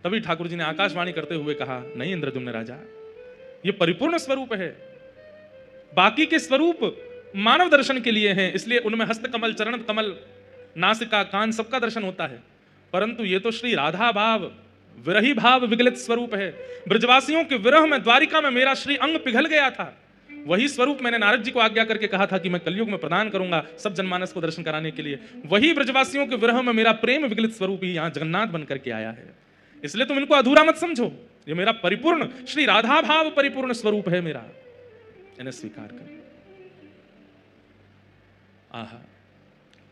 तभी ठाकुर जी ने आकाशवाणी करते हुए कहा, नहीं इंद्रद्युम्न राजा, ये परिपूर्ण स्वरूप है। बाकी के स्वरूप मानव दर्शन के लिए हैं, इसलिए उनमें हस्त कमल, चरण कमल, नासिका, कान सबका दर्शन होता है। परंतु ये तो श्री राधा भाव, विरही भाव विगलित स्वरूप है। ब्रजवासियों के विरह में द्वारिका में मेरा श्री अंग पिघल गया था। वही स्वरूप मैंने नारद जी को आज्ञा करके कहा था कि मैं कलयुग में प्रदान करूंगा सब जनमानस को दर्शन कराने के लिए। वही ब्रजवासियों के विरह में मेरा प्रेम विगलित स्वरूप ही यहां जगन्नाथ बन करके आया है। इसलिए तुम इनको अधूरा मत समझो, ये मेरा परिपूर्ण श्री राधा भाव परिपूर्ण स्वरूप है मेरा, इन्हें स्वीकार कर। आहा,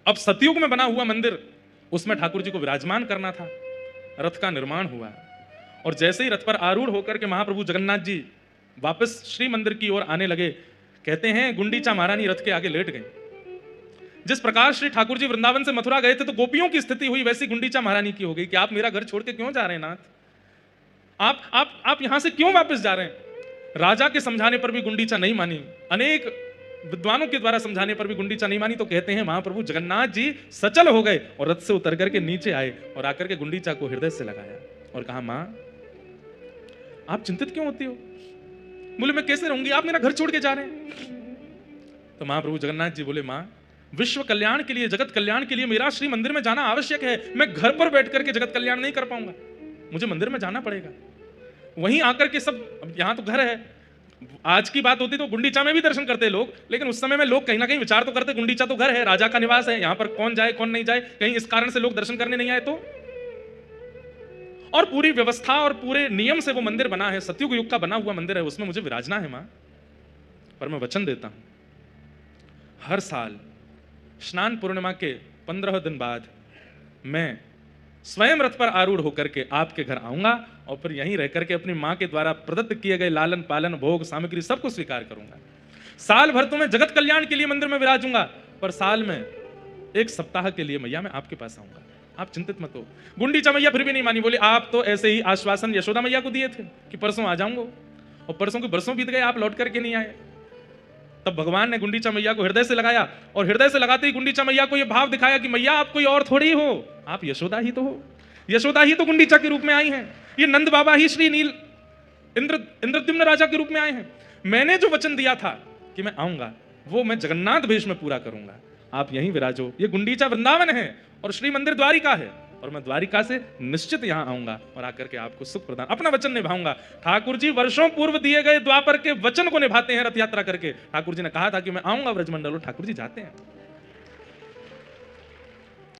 अब सतयुग में बना हुआ मंदिर, उसमें ठाकुर जी को विराजमान करना था। रथ का निर्माण हुआ और जैसे ही रथ पर आरूढ़ होकर के महाप्रभु जगन्नाथ जी वापस श्री मंदिर की ओर आने लगे, कहते हैं गुंडीचा महारानी रथ के आगे लेट गई। जिस प्रकार श्री ठाकुर जी वृंदावन से मथुरा गए थे तो गोपियों की स्थिति हुई, वैसी गुंडीचा महारानी की हो गई कि आप मेरा घर छोड़ के क्यों जा रहे हैं नाथ, आप यहां से क्यों वापस जा रहे हैं। राजा के समझाने पर भी गुंडीचा नहीं मानी, अनेक विद्वानों के द्वारा समझाने पर भी गुंडीचा नहीं मानी। तो कहते हैं महाप्रभु जगन्नाथ जी सचल हो गए और रथ से उतर करके नीचे आए और आकर के गुंडीचा को हृदय से लगाया और कहा, मां आप चिंतित क्यों होती हो। बोले मैं कैसे रहूंगी, आप मेरा घर छोड़ के जा रहे हैं। तो महाप्रभु जगन्नाथ जी बोले, मां विश्व कल्याण के लिए, जगत कल्याण के लिए मेरा श्री मंदिर में जाना आवश्यक है। मैं घर पर बैठ करके जगत कल्याण नहीं कर पाऊंगा, मुझे मंदिर में जाना पड़ेगा। वहीं आकर के सब, यहां तो घर है, आज की बात होती तो गुंडीचा में भी दर्शन करते लोग, लेकिन उस समय में लोग कहीं ना कहीं विचार तो करते गुंडीचा तो घर है, राजा का निवास है, यहां पर कौन जाए कौन नहीं जाए, कहीं इस कारण से लोग दर्शन करने नहीं आए तो। और पूरी व्यवस्था और पूरे नियम से वो मंदिर बना है, सतयुग युग का बना हुआ मंदिर है, उसमें मुझे विराजना है मां। पर मैं वचन देता हूं, हर साल स्नान पूर्णिमा के 15 दिन बाद मैं स्वयं रथ पर आरूढ़ होकर के आपके घर आऊंगा और फिर यहीं रह करके अपनी मां के द्वारा प्रदत्त किए गए लालन पालन भोग सामग्री सबको स्वीकार करूंगा। साल भर तो मैं जगत कल्याण के लिए मंदिर में विराजूंगा, पर साल में एक सप्ताह के लिए मैया मैं आपके पास आऊंगा, आप चिंतित मत हो। गुंडीचा मैया फिर भी नहीं मानी, बोले आप तो ऐसे ही आश्वासन यशोदा मैया को दिए थे कि परसों आ जाऊंगा, और परसों के बरसों बीत गए, आप लौट करके नहीं आए। तब भगवान ने गुंडीचा मैया को हृदय से लगाया और हृदय से लगाते ही गुंडीचा मैया को यह भाव दिखाया कि मैया आप कोई और थोड़ी हो, आप यशोदा ही तो हो, यशोदा ही तो गुंडीचा के रूप में आई हैं, ये नंद बाबा ही श्री नील इंद्रद्युम्न राजा के रूप में आए हैं। मैंने जो वचन दिया था कि मैं आऊंगा वो मैं जगन्नाथ भेष में पूरा करूंगा, आप यहीं विराजो। ये गुंडीचा वृंदावन है और श्री मंदिर द्वारिका है, और मैं द्वारिका से निश्चित यहां आऊंगा और आकर के आपको सुख प्रदान, अपना वचन निभाऊंगा। ठाकुर जी वर्षों पूर्व दिए गए द्वापर के वचन को निभाते हैं रथ यात्रा करके। ठाकुर जी ने कहा था कि मैं आऊंगा ब्रजमंडल, और ठाकुर जी जाते हैं।